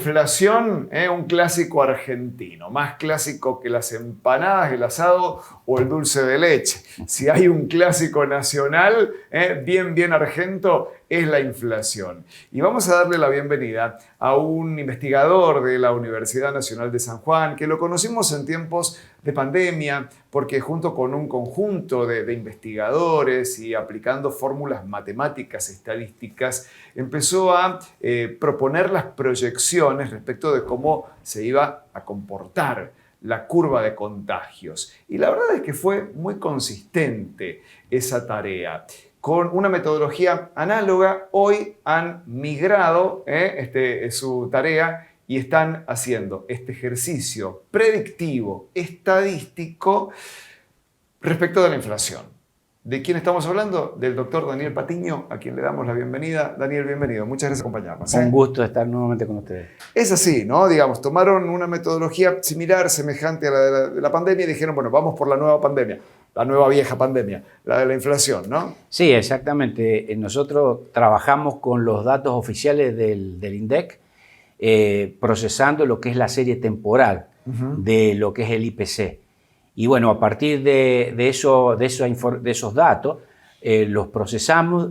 inflación, un clásico argentino, más clásico que las empanadas, el asado o el dulce de leche. Si hay un clásico nacional, bien argento, es la inflación. Y vamos a darle la bienvenida a un investigador de la Universidad Nacional de San Juan, que lo conocimos en tiempos de pandemia, porque junto con un conjunto de investigadores y aplicando fórmulas matemáticas, estadísticas, empezó a proponer las proyecciones respecto de cómo se iba a comportar la curva de contagios. Y la verdad es que fue muy consistente esa tarea. Con una metodología análoga, hoy han migrado su tarea y están haciendo este ejercicio predictivo, estadístico, respecto de la inflación. ¿De quién estamos hablando? Del doctor Daniel Patiño, a quien le damos la bienvenida. Daniel, bienvenido. Muchas gracias por acompañarnos. Un gusto estar nuevamente con ustedes. Es así, ¿no? Digamos, tomaron una metodología similar, semejante a la de la pandemia y dijeron, bueno, vamos por la nueva pandemia, la nueva vieja pandemia, la de la inflación, ¿no? Sí, exactamente. Nosotros trabajamos con los datos oficiales del INDEC, procesando lo que es la serie temporal de lo que es el IPC. Y bueno, a partir de esos datos, los procesamos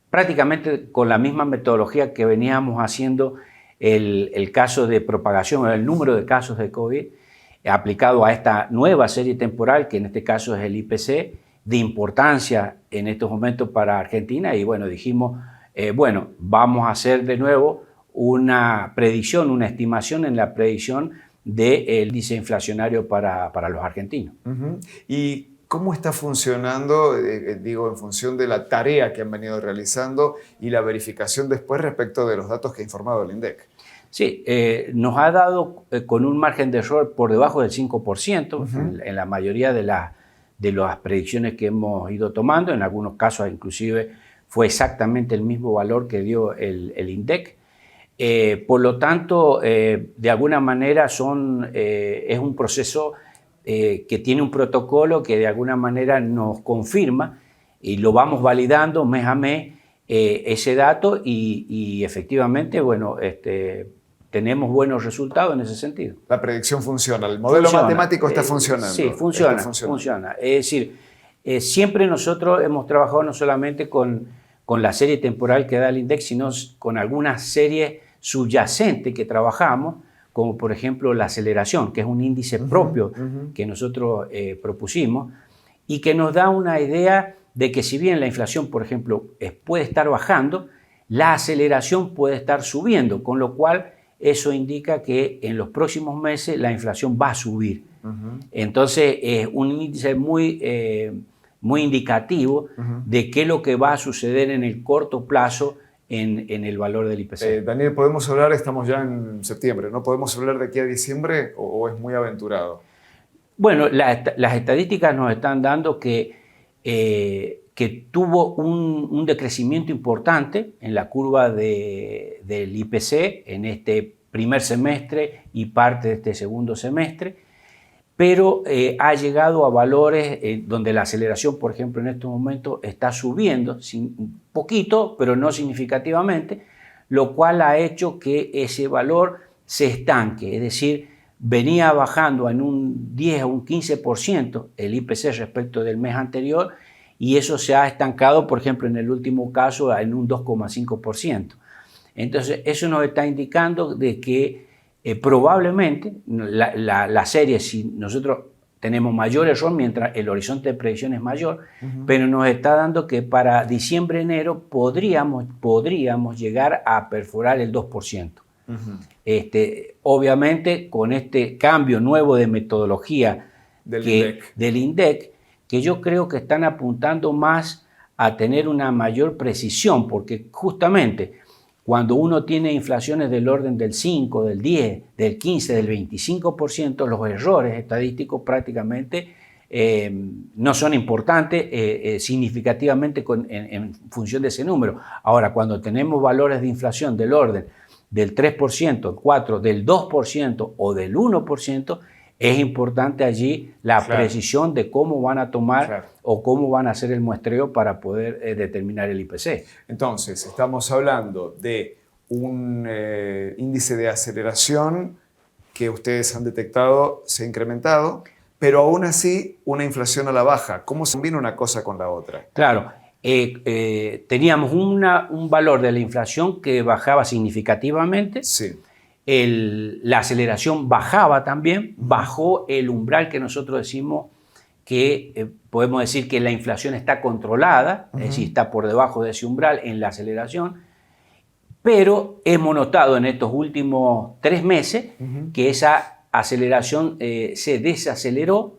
prácticamente con la misma metodología que veníamos haciendo el caso de propagación, el número de casos de COVID, aplicado a esta nueva serie temporal, que en este caso es el IPC, de importancia en estos momentos para Argentina. Y bueno, dijimos, vamos a hacer de nuevo una predicción, una estimación en la predicción del índice inflacionario para los argentinos. ¿Y cómo está funcionando, en función de la tarea que han venido realizando y la verificación después respecto de los datos que ha informado el INDEC? Sí, nos ha dado con un margen de error por debajo del 5% en la mayoría de las predicciones que hemos ido tomando. En algunos casos inclusive fue exactamente el mismo valor que dio el INDEC. Por lo tanto, de alguna manera es un proceso que tiene un protocolo que de alguna manera nos confirma y lo vamos validando mes a mes ese dato y efectivamente, tenemos buenos resultados en ese sentido. La predicción funciona, el modelo matemático está funcionando. Sí, funciona. Es decir, siempre nosotros hemos trabajado no solamente con la serie temporal que da el INDEC, sino con algunas series subyacentes que trabajamos, como por ejemplo la aceleración, que es un índice propio que nosotros propusimos y que nos da una idea de que si bien la inflación, por ejemplo, puede estar bajando, la aceleración puede estar subiendo, con lo cual eso indica que en los próximos meses la inflación va a subir. Entonces es un índice muy indicativo de qué es lo que va a suceder en el corto plazo en el valor del IPC. Daniel, ¿podemos hablar? Estamos ya en septiembre, ¿no? ¿Podemos hablar de aquí a diciembre o es muy aventurado? Bueno, las estadísticas nos están dando que tuvo un decrecimiento importante en la curva del IPC en este primer semestre y parte de este segundo semestre, pero ha llegado a valores donde la aceleración, por ejemplo, en estos momentos está subiendo, un poquito, pero no significativamente, lo cual ha hecho que ese valor se estanque, es decir, venía bajando en un 10 o un 15% el IPC respecto del mes anterior y eso se ha estancado, por ejemplo, en el último caso en un 2,5%. Entonces, eso nos está indicando de que probablemente la serie, si nosotros tenemos mayor error mientras el horizonte de predicción es mayor, pero nos está dando que para diciembre-enero podríamos llegar a perforar el 2%. Obviamente con este cambio nuevo de metodología del INDEC, que yo creo que están apuntando más a tener una mayor precisión, porque justamente cuando uno tiene inflaciones del orden del 5, del 10, del 15, del 25%, los errores estadísticos prácticamente no son importantes significativamente en función de ese número. Ahora, cuando tenemos valores de inflación del orden del 3%, el 4%, del 2% o del 1%, es importante allí la precisión de cómo van a tomar o cómo van a hacer el muestreo para poder determinar el IPC. Entonces, estamos hablando de un índice de aceleración que ustedes han detectado se ha incrementado, pero aún así una inflación a la baja. ¿Cómo se combina una cosa con la otra? Claro, teníamos un valor de la inflación que bajaba significativamente. Sí. La aceleración bajaba también, bajó el umbral que nosotros decimos que podemos decir que la inflación está controlada, es decir, está por debajo de ese umbral en la aceleración, pero hemos notado en estos últimos 3 meses que esa aceleración se desaceleró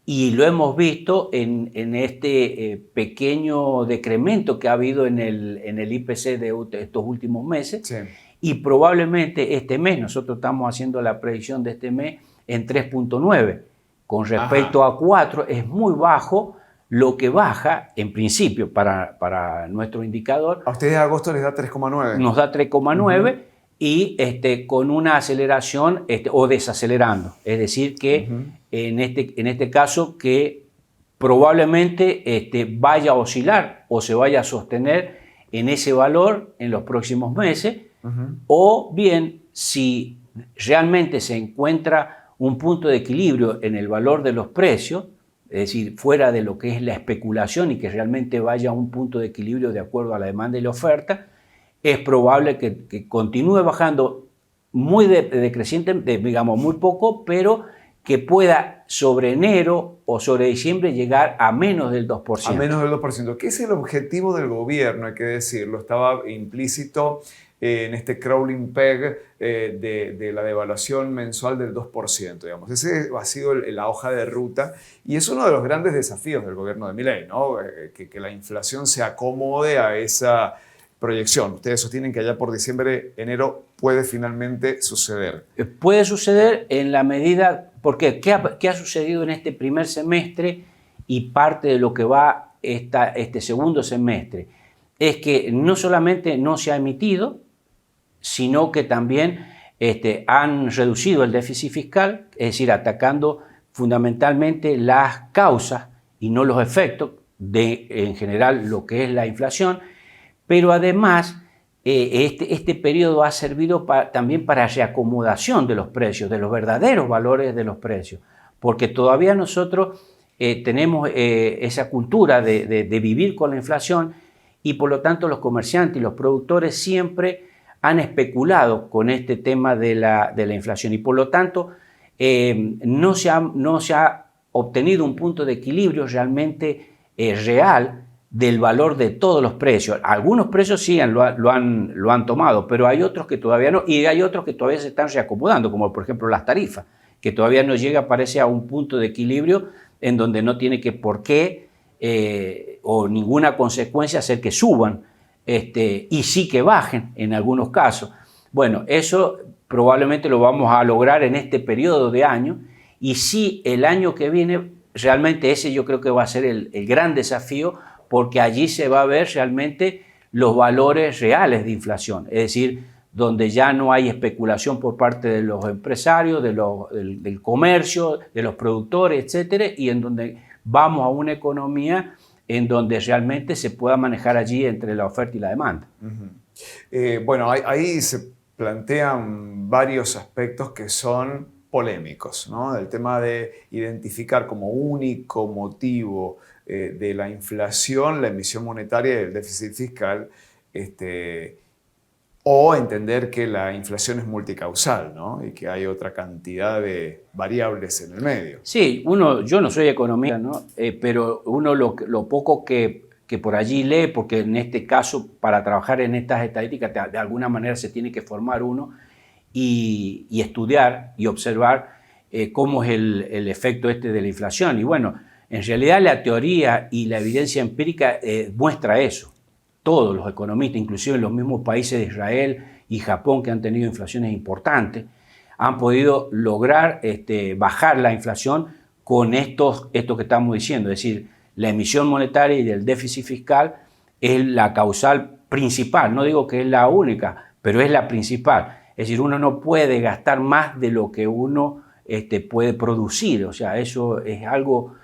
y lo hemos visto en este pequeño decremento que ha habido en el IPC de estos últimos meses. Sí. Y probablemente este mes, nosotros estamos haciendo la predicción de este mes en 3.9. Con respecto a 4 es muy bajo lo que baja en principio para nuestro indicador. A ustedes agosto les da 3,9. Nos da 3,9 y con una aceleración o desacelerando. Es decir que en este caso que probablemente vaya a oscilar o se vaya a sostener en ese valor en los próximos meses. O bien, si realmente se encuentra un punto de equilibrio en el valor de los precios, es decir, fuera de lo que es la especulación y que realmente vaya a un punto de equilibrio de acuerdo a la demanda y la oferta, es probable que continúe bajando muy decreciente, digamos muy poco, pero que pueda sobre enero o sobre diciembre llegar a menos del 2%. A menos del 2%. ¿Qué es el objetivo del gobierno? Hay que decirlo, estaba implícito en este crawling peg de la devaluación mensual del 2%, digamos. Ese ha sido la hoja de ruta y es uno de los grandes desafíos del gobierno de Milei, ¿no? Que la inflación se acomode a esa proyección. Ustedes sostienen que allá por diciembre, enero puede finalmente suceder. Puede suceder en la medida, porque ¿qué ha sucedido en este primer semestre y parte de lo que va este segundo semestre? Es que no solamente no se ha emitido, sino que también han reducido el déficit fiscal, es decir, atacando fundamentalmente las causas y no los efectos de, en general, lo que es la inflación, pero además este periodo ha servido también para reacomodación de los precios, de los verdaderos valores de los precios, porque todavía nosotros tenemos esa cultura de vivir con la inflación y por lo tanto los comerciantes y los productores siempre han especulado con este tema de la inflación y por lo tanto no se ha obtenido un punto de equilibrio realmente real del valor de todos los precios. Algunos precios sí lo han tomado, pero hay otros que todavía no y hay otros que todavía se están reacomodando, como por ejemplo las tarifas, que todavía no llega, parece, a un punto de equilibrio en donde no tiene que por qué o ninguna consecuencia hacer que suban y sí que bajen en algunos casos. Bueno, eso probablemente lo vamos a lograr en este periodo de año y sí el año que viene realmente ese yo creo que va a ser el gran desafío porque allí se va a ver realmente los valores reales de inflación, es decir, donde ya no hay especulación por parte de los empresarios, del comercio, de los productores, etcétera, y en donde vamos a una economía en donde realmente se pueda manejar allí entre la oferta y la demanda. Bueno, ahí se plantean varios aspectos que son polémicos, ¿no? El tema de identificar como único motivo de la inflación la emisión monetaria y el déficit fiscal, o entender que la inflación es multicausal, ¿no? Y que hay otra cantidad de variables en el medio. Sí, yo no soy economista, ¿no? Pero uno lo poco que por allí lee, porque en este caso para trabajar en estas estadísticas de alguna manera se tiene que formar uno y estudiar y observar cómo es el efecto de la inflación. Y bueno, en realidad la teoría y la evidencia empírica muestra eso. Todos los economistas, inclusive en los mismos países de Israel y Japón que han tenido inflaciones importantes, han podido lograr bajar la inflación con esto que estamos diciendo, es decir, la emisión monetaria y el déficit fiscal es la causal principal, no digo que es la única, pero es la principal. Es decir, uno no puede gastar más de lo que uno puede producir, o sea, eso es algo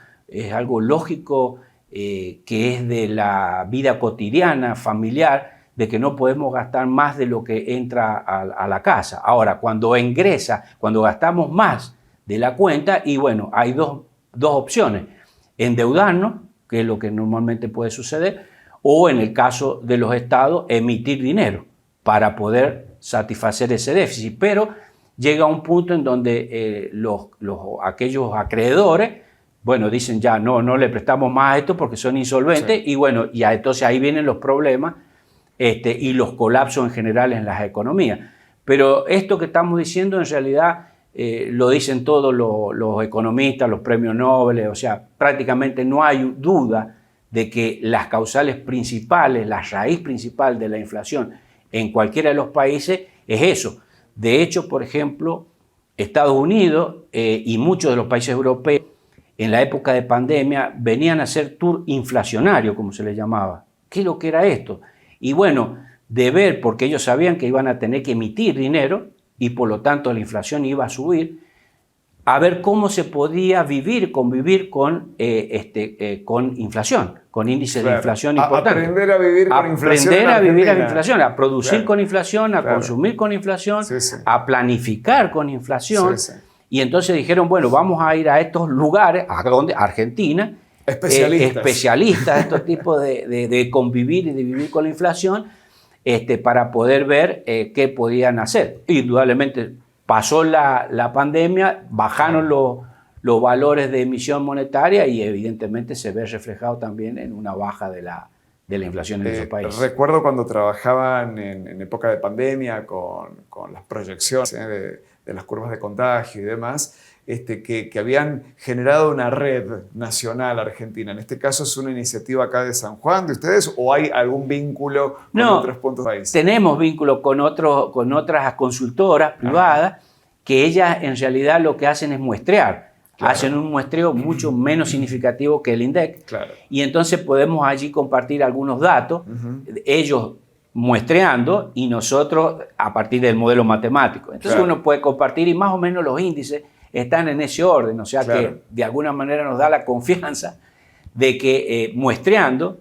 lógico, que es de la vida cotidiana, familiar, de que no podemos gastar más de lo que entra a la casa. Ahora, cuando ingresa, cuando gastamos más de la cuenta, y bueno, hay dos opciones: endeudarnos, que es lo que normalmente puede suceder, o en el caso de los estados, emitir dinero para poder satisfacer ese déficit. Pero llega un punto en donde aquellos acreedores, bueno, dicen ya no le prestamos más a esto porque son insolventes, sí. Y bueno, ya entonces ahí vienen los problemas y los colapsos en general en las economías. Pero esto que estamos diciendo en realidad lo dicen todos los economistas, los premios Nobel, o sea, prácticamente no hay duda de que las causales principales, la raíz principal de la inflación en cualquiera de los países es eso. De hecho, por ejemplo, Estados Unidos y muchos de los países europeos en la época de pandemia venían a hacer tour inflacionario, como se les llamaba. ¿Qué es lo que era esto? Y bueno, de ver, porque ellos sabían que iban a tener que emitir dinero y por lo tanto la inflación iba a subir, a ver cómo se podía convivir con inflación, con índices de inflación importantes. Aprender a vivir con inflación. Aprender a vivir con inflación, a producir con inflación, a consumir con inflación, a planificar con inflación. Y entonces dijeron, bueno, vamos a ir a estos lugares, ¿a dónde? Argentina, especialistas de estos tipos de convivir y de vivir con la inflación, para poder ver qué podían hacer. Indudablemente pasó la pandemia, bajaron los valores de emisión monetaria y evidentemente se ve reflejado también en una baja de la inflación en esos países. Recuerdo cuando trabajaban en época de pandemia con las proyecciones de las curvas de contagio y demás, que habían generado una red nacional argentina. En este caso, ¿es una iniciativa acá de San Juan de ustedes o hay algún vínculo con otros puntos del país? Tenemos vínculo con otras consultoras privadas que ellas en realidad lo que hacen es muestrear. Claro. Hacen un muestreo mucho menos significativo que el INDEC. Claro. Y entonces podemos allí compartir algunos datos, ellos muestreando y nosotros a partir del modelo matemático. Entonces uno puede compartir y más o menos los índices están en ese orden, o sea que de alguna manera nos da la confianza de que muestreando,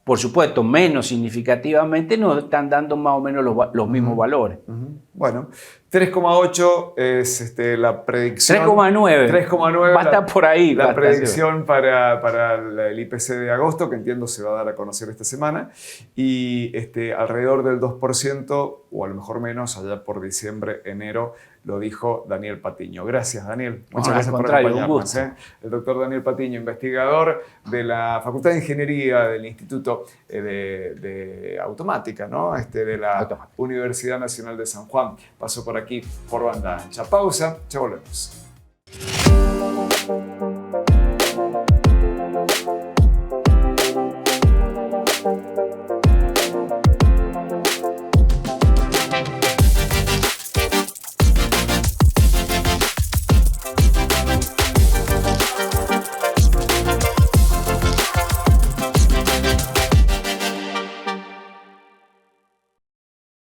por supuesto menos significativamente, nos están dando más o menos los mismos valores. Bueno, 3,8 es la predicción. 3,9. Va a estar por ahí. La predicción para el IPC de agosto, que entiendo se va a dar a conocer esta semana. Y alrededor del 2%, o a lo mejor menos, allá por diciembre, enero, lo dijo Daniel Patiño. Gracias, Daniel. Muchas gracias por acompañarnos. El doctor Daniel Patiño, investigador de la Facultad de Ingeniería del Instituto de Automática, ¿no? De la Universidad Nacional de San Juan. Pasó por aquí por banda ancha. Pausa, ya volvemos.